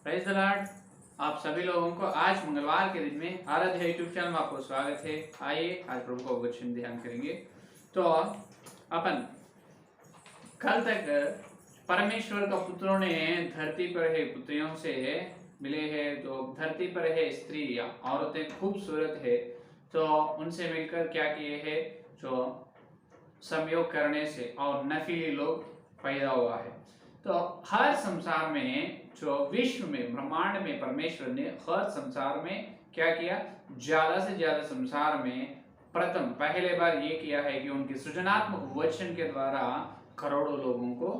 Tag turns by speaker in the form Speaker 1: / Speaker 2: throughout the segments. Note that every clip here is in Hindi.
Speaker 1: Praise the Lord. आप सभी लोगों को आज मंगलवार के दिन में आराध्य यूट्यूब चैनल में आपको स्वागत है। आइए आज प्रभु का वचन ध्यान करेंगे। तो अपन कल तक परमेश्वर का पुत्रों ने धरती पर है पुत्रियों से मिले हैं, तो धरती पर है स्त्री या औरतें खूबसूरत है, तो उनसे मिलकर क्या किए हैं, जो संयोग करने से और नफीली लोग पैदा हुआ है। तो हर संसार में, जो विश्व में, ब्रह्मांड में परमेश्वर ने हर संसार में क्या किया, ज्यादा से ज्यादा संसार में प्रथम पहले बार ये किया है कि उनके सृजनात्मक वचन के द्वारा करोड़ों लोगों को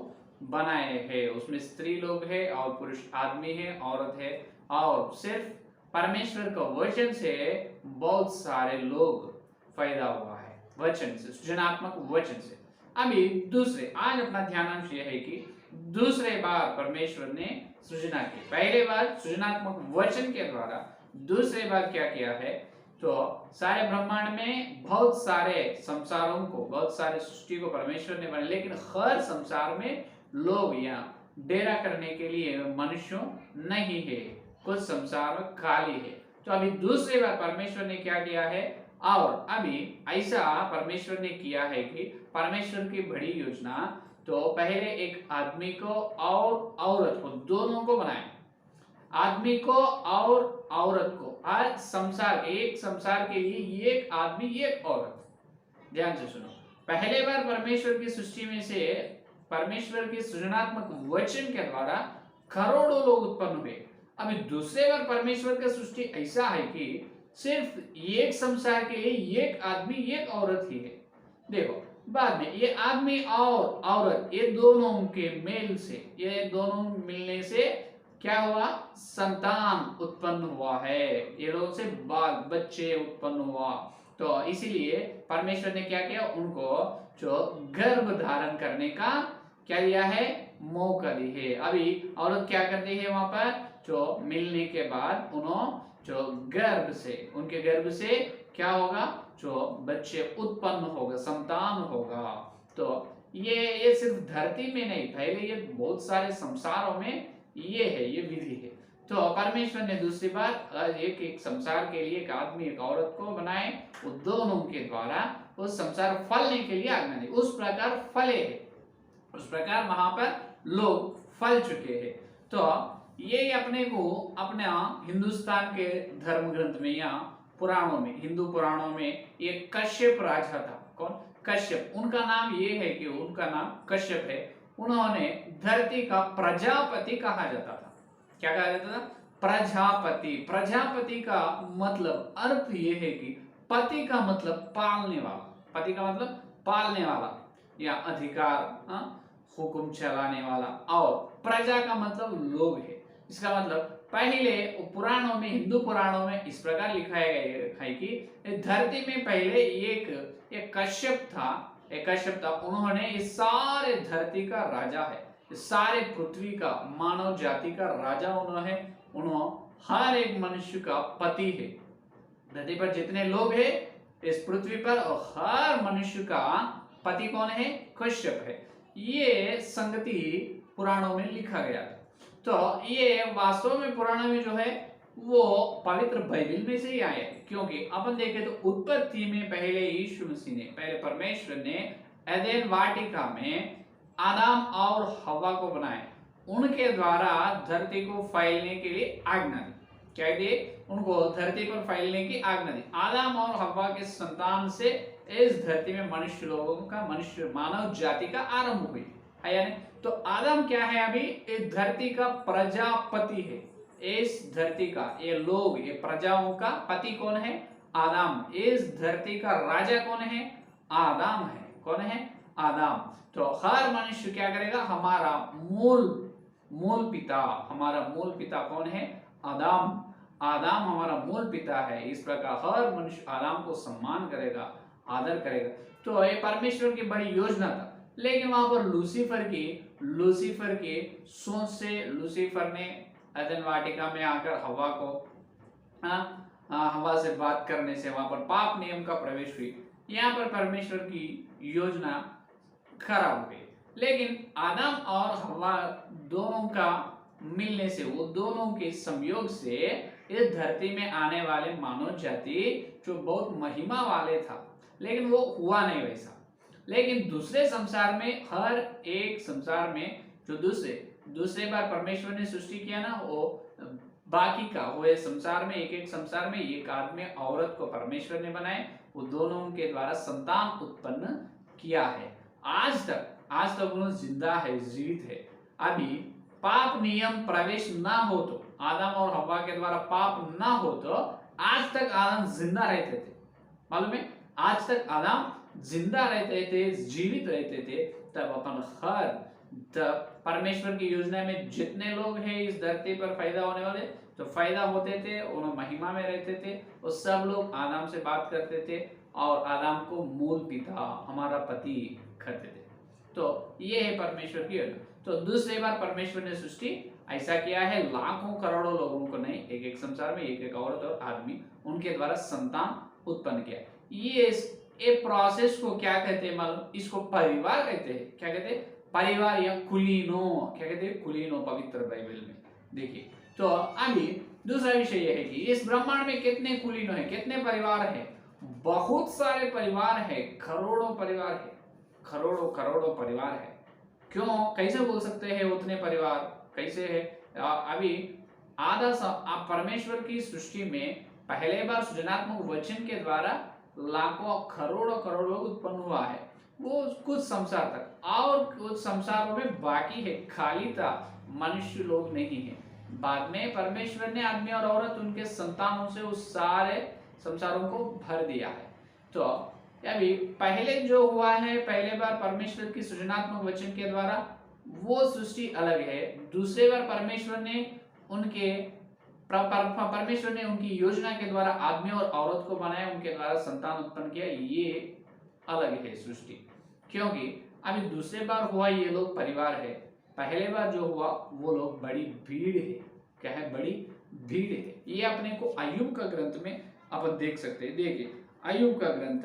Speaker 1: बनाए हैं। उसमें स्त्री लोग है और पुरुष आदमी है, औरत है, और सिर्फ परमेश्वर का वचन से बहुत सारे लोग पैदा हुआ है, वचन से, सृजनात्मक वचन से। अभी दूसरे, आज अपना ध्यानांश यह है कि दूसरे बार परमेश्वर ने सृजना की। पहले बार सृजनात्मक वचन के द्वारा, दूसरे बार क्या किया है, तो सारे ब्रह्मांड में बहुत सारे संसारों को, बहुत सारे सृष्टि को परमेश्वर ने बनाया, लेकिन हर संसार में लोग या डेरा करने के लिए मनुष्य नहीं है, कुछ संसार में खाली है। तो अभी दूसरी बार परमेश्वर ने क्या किया है, और अभी ऐसा परमेश्वर ने किया है कि परमेश्वर की बड़ी योजना, तो पहले एक आदमी को और औरत को, दोनों को बनाए, आदमी को और औरत को। आज संसार, एक संसार के लिए एक आदमी एक औरत। ध्यान से सुनो, पहले बार परमेश्वर की सृष्टि में से, परमेश्वर के सृजनात्मक वचन के द्वारा करोड़ों लोग उत्पन्न हुए। अभी दूसरे बार परमेश्वर का सृष्टि ऐसा है कि सिर्फ एक संसार के लिए एक आदमी एक औरत ही है। देखो, बाद में ये आदमी और औरत, ये दोनों के मेल से, ये दोनों मिलने से क्या हुआ, संतान उत्पन्न हुआ है, ये लोगों से बाल बच्चे उत्पन्न हुआ। तो इसीलिए परमेश्वर ने क्या किया, उनको जो गर्भ धारण करने का क्या दिया है, मौका दी है। अभी औरत क्या करती है, वहां पर जो मिलने के बाद उन्होंने जो गर्भ से, उनके गर्भ से क्या होगा, जो बच्चे उत्पन्न होगा, संतान होगा। तो ये सिर्फ धरती में नहीं, पहले ये बहुत सारे संसारों में ये है, ये विधि है। तो परमेश्वर ने दूसरी बार एक संसार के लिए एक आदमी एक औरत को बनाए, वो दोनों के द्वारा उस संसार फलने के लिए आज्ञा दी। उस प्रकार फले है, उस प्रकार वहां पर लोग फल चुके हैं। तो ये अपने को अपने हिंदुस्तान के धर्म ग्रंथ में या पुराणों में, हिंदू पुराणों में एक कश्यप राजा था। कौन? कश्यप। उनका नाम ये है कि उनका नाम कश्यप है। उन्होंने धरती का प्रजापति कहा जाता था। क्या कहा जाता था? प्रजापति। प्रजापति का मतलब, अर्थ ये है कि पति का मतलब पालने वाला, पति का मतलब पालने वाला या अधिकार, हुक्म चलाने वाला, और प्रजा का मतलब लोग है। इसका मतलब पहले पुराणों में, हिंदू पुराणों में इस प्रकार लिखा है कि धरती में पहले एक कश्यप था, एक कश्यप था। उन्होंने इस सारे धरती का राजा है, इस सारे पृथ्वी का, मानव जाति का राजा उन्होंने हर एक मनुष्य का पति है। धरती पर जितने लोग हैं इस पृथ्वी पर, हर मनुष्य का पति कौन है? कश्यप है। ये संगति पुराणों में लिखा गया था। तो ये वास्तव में पुराणों में जो है वो पवित्र बाइबल में से ही आए, क्योंकि अपन देखें तो उत्पत्ति में पहले यीशु मसीह ने, पहले परमेश्वर ने एदेन वाटिका में आदम और हवा को बनाया, उनके द्वारा धरती को फैलने के लिए आज्ञा दी। क्या दिए? उनको धरती पर फैलने की आज्ञा दी। आदम और हवा के संतान से इस धरती में मनुष्य लोगों का, मनुष्य मानव जाति का आरंभ हुई है, यानी तो आदम क्या है, अभी इस धरती का प्रजापति है। इस धरती का, ये लोग, ये प्रजाओं का पति कौन है? आदम। इस धरती का राजा कौन है? आदम है। कौन है? आदम। तो हर मनुष्य क्या करेगा? हमारा मूल पिता, हमारा मूल पिता कौन है? आदम। आदम हमारा मूल पिता है। इस प्रकार हर मनुष्य आदम को सम्मान करेगा, आदर करेगा। तो ये परमेश्वर की बड़ी योजना था। लेकिन वहां पर लूसीफर की सोच से लूसीफर ने एदेन वाटिका में आकर हवा को, हवा से बात करने से वहां पर पाप नियम का प्रवेश हुई। यहाँ पर परमेश्वर की योजना खराब हो गई। लेकिन आदम और हवा दोनों का मिलने से, वो दोनों के संयोग से इस धरती में आने वाले मानव जाति जो बहुत महिमा वाले था, लेकिन वो हुआ नहीं वैसा। लेकिन दूसरे संसार में, हर एक संसार में जो दूसरे बार परमेश्वर ने सृष्टि किया ना, वो बाकी का हुए संसार में, एक संसार में एक आदमी औरत को परमेश्वर ने बनाए, वो दोनों के द्वारा संतान उत्पन्न किया है। आज तक वो जिंदा है, जीवित है। अभी पाप नियम प्रवेश ना हो तो, आदम और हव्वा के द्वारा पाप ना हो तो आज तक आदम जिंदा रहते थे। मालूम है, आज तक आदम जिंदा रहते थे, जीवित रहते थे। तब अपन परमेश्वर की योजना में जितने लोग हैं इस धरती पर पैदा होने वाले, तो फायदा होते थे, उन्होंने महिमा में रहते थे, और सब लोग आदम से बात करते थे और आदम को मूल पिता, हमारा पति कहते थे। तो ये है परमेश्वर की योजना। तो दूसरी बार परमेश्वर ने सृष्टि ऐसा किया है, लाखों करोड़ों लोगों को नहीं, एक संसार में एक औरत और आदमी, उनके द्वारा संतान उत्पन्न किया। ये प्रोसेस को क्या कहते हैं मालूम? इसको परिवार कहते हैं। क्या कहते हैं? परिवार या कुलीनो। क्या कहते हैं? कुलीनो पवित्र बाइबल में देखिए। तो अभी दूसरा विषय यह है कि इस ब्रह्मांड में कितने कुलीनो है, कितने परिवार है? बहुत सारे परिवार है, करोड़ों परिवार है, करोड़ों परिवार है। क्यों, कैसे बोल सकते हैं उतने परिवार? कैसे है? अभी आप परमेश्वर की सृष्टि में पहले बार सृजनात्मक वचन के द्वारा लाखों करोड़ों लोग उत्पन्न हुआ है, वो कुछ संसार तक, और कुछ संसारों में बाकी है, खाली था, मनुष्य लोग नहीं है। बाद में परमेश्वर ने आदमी और औरत उनके संतानों से उस सारे संसारों को भर दिया है। तो अभी पहले जो हुआ है, पहले बार परमेश्वर की सृजनात्मक वचन के द्वारा, वो सृष्टि अलग है। दूसरे बार परमेश्वर ने उनकी योजना के द्वारा आदमी और औरत को बनाया, उनके द्वारा संतान उत्पन्न किया, ये अलग है सृष्टि। क्योंकि अभी दूसरे बार हुआ ये लोग परिवार है, पहले बार जो हुआ वो लोग बड़ी भीड़ है। क्या है? बड़ी भीड़ है। ये अपने को अय्यूब का ग्रंथ में अपन देख सकते हैं। देखिए अय्यूब का ग्रंथ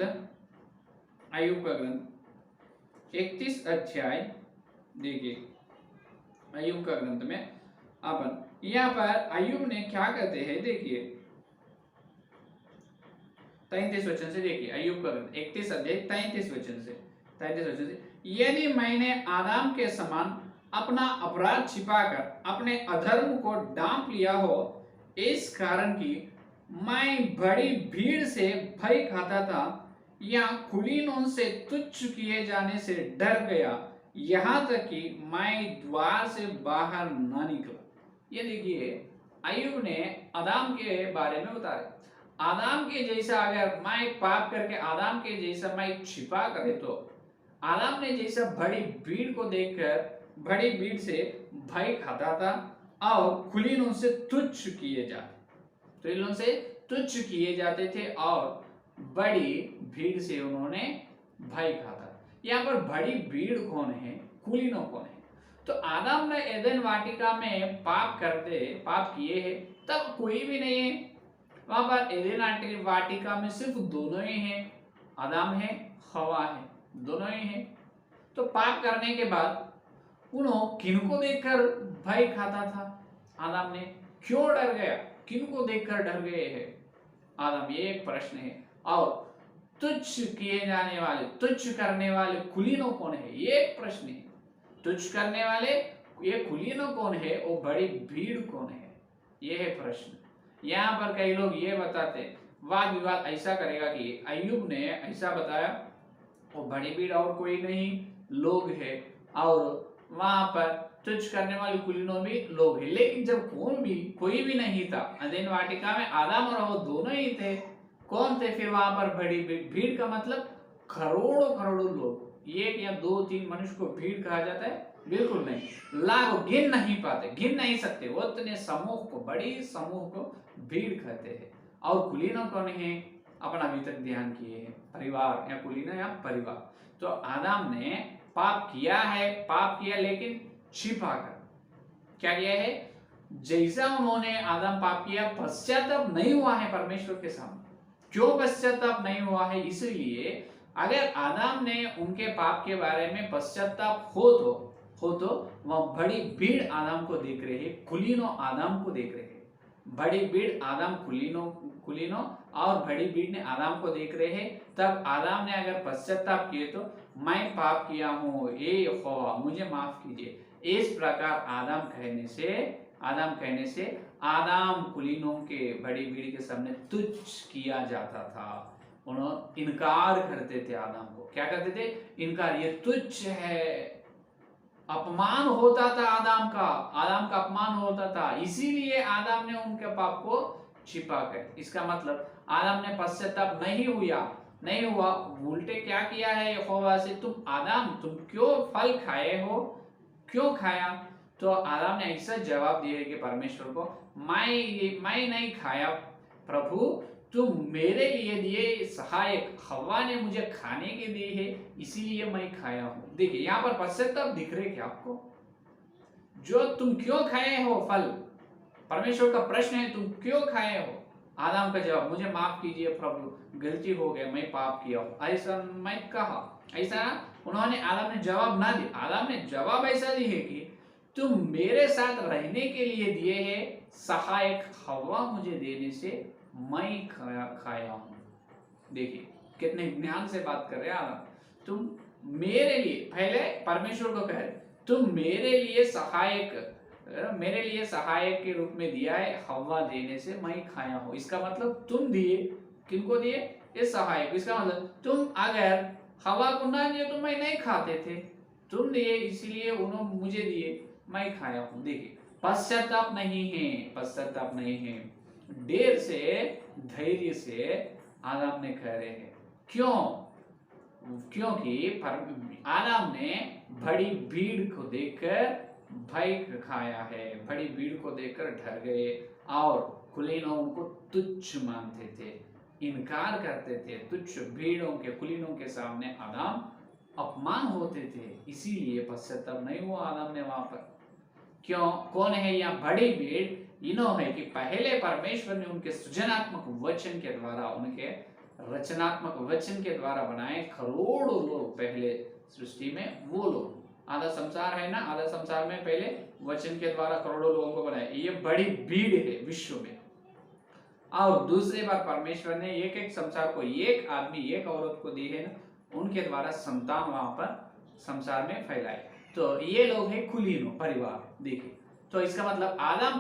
Speaker 1: 31 अध्याय, देखिए अय्यूब का ग्रंथ में अपन यहाँ पर अय्यूब ने क्या कहते हैं, देखिए 33 वचन से। देखिए अय्यूब का ग्रंथ 31 अध्याय 33 वचन से, यदि मैंने आदम के समान अपना अपराध छिपाकर अपने अधर्म को ढांप लिया हो, इस कारण कि मैं बड़ी भीड़ से भय खाता था या कुलीनों से तुच्छ किए जाने से डर गया, यहाँ तक कि मैं द्वार से बाहर न निकला। ये देखिए अय्यूब ने आदम के बारे में बताया। आदम के जैसा अगर मैं पाप करके आदम के जैसा मैं छिपा करे, तो आदम ने जैसा बड़ी भीड़ को देखकर बड़ी भीड़ से भय खाता था और कुलीनों से तुच्छ किए जाते थे और बड़ी भीड़ से उन्होंने भय खाता। यहाँ पर बड़ी भीड़ कौन है, कुलीनों कौन है? तो आदम ने एदन वाटिका में पाप किए हैं, तब कोई भी नहीं है वहां पर। एदन वाटिका में सिर्फ दोनों ही हैं, आदम है, हवा है, दोनों ही हैं। तो पाप करने के बाद उन्होंने किनको देखकर भय खाता था? आदम ने क्यों डर गया? किनको देखकर डर गए हैं आदम? ये एक प्रश्न है। और तुच्छ किए जाने वाले, तुच्छ करने वाले कुलीनों कौन है? ये एक प्रश्न है। तुच्छ करने वाले ये कुलीनों कौन है? वो बड़ी भीड़ कौन है? ये है प्रश्न। यहाँ पर कई लोग ये बताते, वाद विवाद ऐसा करेगा कि अय्यूब ने ऐसा बताया, वो बड़ी भीड़ और कोई नहीं लोग है, और वहां पर तुच्छ करने वाले कुलीनों भी लोग हैं। लेकिन जब कोई भी नहीं था, एदेन वाटिका में आदम और वो दोनों ही थे, कौन थे फिर वहां पर बड़ी भीड़? का मतलब करोड़ों लोग। एक या 2-3 मनुष्य को भीड़ कहा जाता है? बिल्कुल नहीं, लाखों, गिन नहीं सकते वो इतने समूह को, बड़ी समूह को भीड़ कहते हैं। और कुलीनों कौन है? अपन अभी तक ध्यान किए हैं, परिवार या कुलीना या परिवार। तो आदम ने पाप किया लेकिन छिपा कर। क्या किया है? जैसा उन्होंने आदम पाप किया, पश्चाताप नहीं हुआ है परमेश्वर के सामने। क्यों पश्चाताप नहीं हुआ है? इसलिए अगर आदम ने उनके पाप के बारे में पश्चाताप हो, तो हो तो वह बड़ी भीड़ आदम को देख रहे हैं, कुलीनों आदम को देख रहे हैं। बड़ी भीड़ आदम कुलीनों और बड़ी भीड़ ने आदम को देख रहे हैं। तब आदम ने अगर पश्चाताप किए तो मैं पाप किया हूँ, ए यहोवा मुझे माफ कीजिए। इस प्रकार आदम कहने से आदम कुलीनों के बड़ी भीड़ के सामने तुच्छ किया जाता था। उन्होंने इनकार करते थे आदम को, क्या करते थे? इनकार, ये तुच्छ है। अपमान होता था आदम का अपमान होता था, इसीलिए आदम ने उनके पाप को छिपा कर। इसका मतलब आदम ने पश्चाताप नहीं हुआ, उल्टे क्या किया है यहोवा से, तुम क्यों फल खाए हो, क्यों खाया? तो आदम ने ऐसा जवाब दिया कि परमेश्वर को, मैं नहीं खाया प्रभु, तुम मेरे लिए दिए सहायक हवा ने मुझे खाने के दिए है, इसीलिए मैं खाया हूं। देखिए यहाँ पर पश्चाताप दिख रहे क्या आपको? जो तुम क्यों खाए हो फल, परमेश्वर का प्रश्न है, तुम क्यों खाए हो? आदम का जवाब, मुझे माफ कीजिए प्रभु, गलती हो गया, मैं पाप किया हूं, ऐसा मैं कहा। ऐसा उन्होंने आदम ने जवाब ना दिया। आदम ने जवाब ऐसा दी है कि तुम मेरे साथ रहने के लिए दिए है सहायक हवा मुझे देने से मैं खाया हूं। देखिए कितने ज्ञान से बात कर रहे हैं आदम। तुम मेरे लिए, पहले परमेश्वर को कह रहे, तुम मेरे लिए सहायक के रूप में दिया है हवा देने से मैं खाया हूं। इसका मतलब तुम दिए, किनको दिए? ये सहायक। इसका मतलब तुम अगर हवा को ना दिए तो मैं नहीं खाते थे, तुम दिए इसीलिए उन्होंने मुझे दिए, मैं खाया हूं। देखिए पश्चाताप नहीं है। देर से, धैर्य से आदम ने कह रहे हैं। क्योंकि आदम ने बड़ी भीड़ को देखकर भय खाया है, बड़ी भीड़ को देखकर डर गए और कुलीनों उनको तुच्छ मानते थे, इनकार करते थे। तुच्छ भीड़ों के, कुलीनों के सामने आदम अपमान होते थे, इसीलिए पश्चाताप नहीं हुआ आदम ने वहां पर। क्यों? कौन है यहाँ बड़ी भीड़? इन्हों है कि पहले परमेश्वर ने उनके सृजनात्मक वचन के द्वारा, उनके रचनात्मक वचन के द्वारा बनाए करोड़ों लोग पहले सृष्टि में। वो लोग, आधा संसार है ना, आधा संसार में पहले वचन के द्वारा करोड़ों लोगों को बनाया। ये बड़ी भीड़ है विश्व में। और दूसरी बार परमेश्वर ने एक संसार को, एक आदमी, एक औरत को दी है ना, उनके द्वारा संतान वहां पर संसार में फैलाए। तो ये लोग है कुलीनों परिवार। देखिए तो इसका मतलब आदम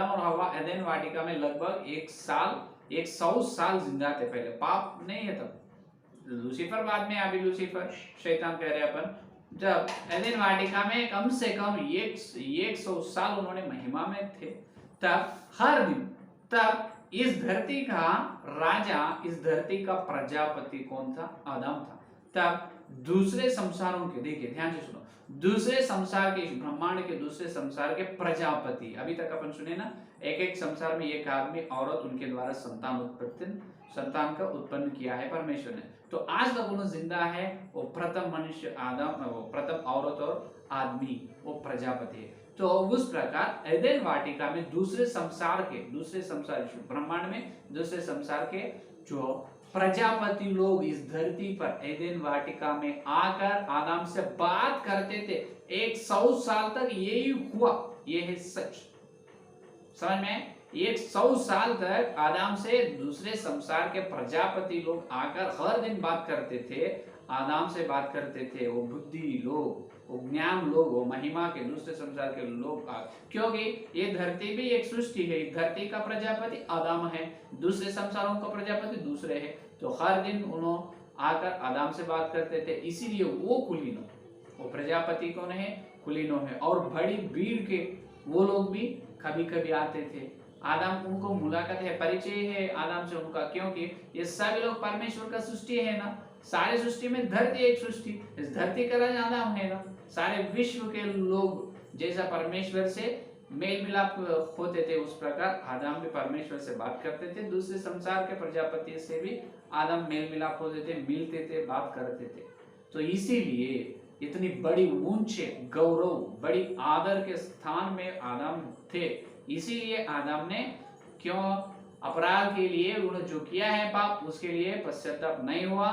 Speaker 1: और हवा एदेन वाटिका में लगभग 100 साल जिंदा थे। पहले पाप नहीं है तब। लूसीफर बाद में, अभी लूसीफर शैतान कह रहे अपन, जब एदेन वाटिका में कम से कम 100 साल उन्होंने महिमा में थे। तब हर दिन, तब इस धरती का राजा, इस धरती का प्रजापति कौन था? आदम था। तब दूसरे संसारों के, देखिए ध्यान से सुनो, दूसरे संसार के, ब्रह्मांड के दूसरे संसार के प्रजापति, अभी तक अपन सुने ना, एक संसार में एक आदमी, औरत, उनके द्वारा संतान का उत्पन्न किया है परमेश्वर ने। तो आज तक उन्होंने जिंदा है, वो प्रथम मनुष्य आदम, वो प्रथम औरत और आदमी, वो प्रजापति है। तो उस प्रकार एदेन वाटिका में दूसरे संसार, ब्रह्मांड में दूसरे संसार के जो प्रजापति लोग इस धरती पर एदेन वाटिका में आकर आदम से बात करते थे। 100 साल तक यही हुआ, ये है सच। समझ में? 100 साल तक आदम से दूसरे संसार के प्रजापति लोग आकर हर दिन बात करते थे, आदम से बात करते थे। वो बुद्धि लोग, वो ज्ञान लोग, वो महिमा के दूसरे संसार के लोग, क्योंकि ये धरती भी एक सृष्टि है। धरती का प्रजापति आदम है, दूसरे संसारों का प्रजापति दूसरे है। तो हर दिन उन्होंने आकर आदम से बात करते थे, इसीलिए वो कुलीनों, वो प्रजापति कौन है? कुलीनों है। और बड़ी भीड़ के वो लोग भी कभी कभी आते थे। आदम, उनको मुलाकात है, परिचय है आदम से उनका, क्योंकि ये सभी लोग परमेश्वर का सृष्टि है ना। सारे सृष्टि में धरती एक सृष्टि, इस धरती का राजा आदम है ना। सारे विश्व के लोग जैसा परमेश्वर से मेल मिलाप होते थे, उस प्रकार आदम भी परमेश्वर से बात करते थे। दूसरे संसार के प्रजापति से भी आदम मेल मिलाप होते थे, मिलते थे, बात करते थे। तो इसीलिए इतनी बड़ी ऊंचे गौरव, बड़ी आदर के स्थान में आदम थे। इसीलिए आदम ने क्यों अपराध के लिए उन्होंने जो किया है पाप, उसके लिए पश्चाताप नहीं हुआ,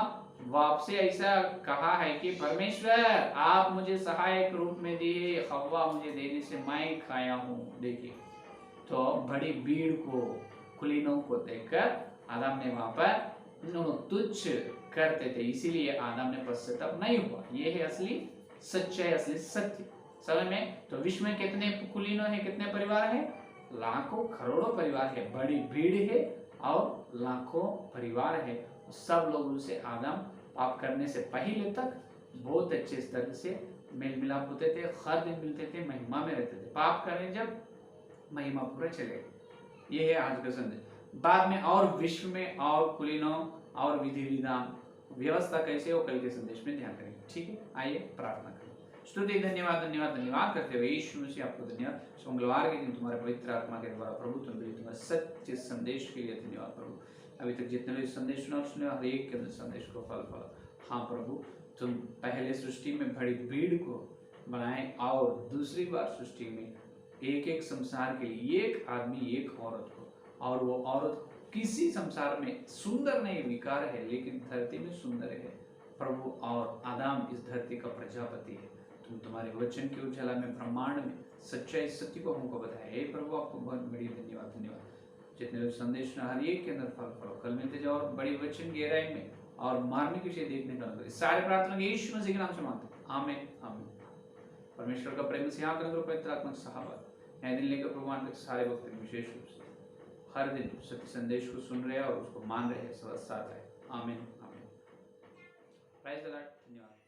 Speaker 1: वापसी ऐसा कहा है कि परमेश्वर आप मुझे सहायक रूप में दिए, हवा मुझे देने से मैं खाया हूँ। देखिए, तो बड़ी भीड़ को, कुलीनों को देखकर आदम ने वहां पर तुच्छ करते थे, इसीलिए आदम ने पश्चाताप नहीं हुआ। ये है असली सच्चाई, असली सत्य। समझ में? तो विश्व में कितने कुलीनों है, कितने परिवार है? लाखों करोड़ों परिवार है, बड़ी भीड़ है और लाखों परिवार है। सब लोग उनसे आदम पाप करने से पहले तक बहुत अच्छे स्तर से मेल मिलाप होते थे, हर दिन मिलते थे, महिमा में रहते थे। पाप करने जब महिमा पूरे चले। ये है आज का संदेश। बाद में और विश्व में और कुलीनों और विधि विधान व्यवस्था कैसे हो, कल के संदेश में ध्यान करेंगे। ठीक है, आइए प्रार्थना करें। स्तुति, धन्यवाद धन्यवाद धन्यवाद करते हुए यीशु मसीह आपको धन्यवाद। मंगलवार के दिन तुम्हारे पवित्र आत्मा के द्वारा प्रभु तुम्हारे सच्चे संदेश के लिए धन्यवाद प्रभु। अभी तक जितने लोग संदेश सुने हर एक के संदेश को फल फल। हाँ प्रभु, तुम पहले सृष्टि में बड़ी भीड़ को बनाए और दूसरी बार सृष्टि में एक एक संसार के लिए एक आदमी एक औरत को, और वो औरत किसी संसार में सुंदर नहीं, विकार है, लेकिन धरती में सुंदर है प्रभु। और आदम इस धरती का प्रजापति है। तुम तुम्हारे वचन के उजाला में, ब्रह्मांड में सच्चाई सत्य को हमको बताया। हे प्रभु, आपको बहुत बड़ी धन्यवाद धन्यवाद। जितने लोग संदेश हर एक के अंदर फल फलो, कल मिलते जाओ और बड़ी वचन गहराई में और मार्मिक विषय देखने का सारे प्रार्थना यीशु मसीह के नाम से मांगते हैं, आमीन आमीन। परमेश्वर का प्रेम से यहाँ कर पवित्र आत्मा सहाबत नए दिन लेकर भगवान के सारे भक्त विशेष रूप से हर दिन सत्य संदेश को सुन रहे हैं और उसको मान रहे हैं, साथ रहे। आमीन आमीन। Praise the Lord. धन्यवाद।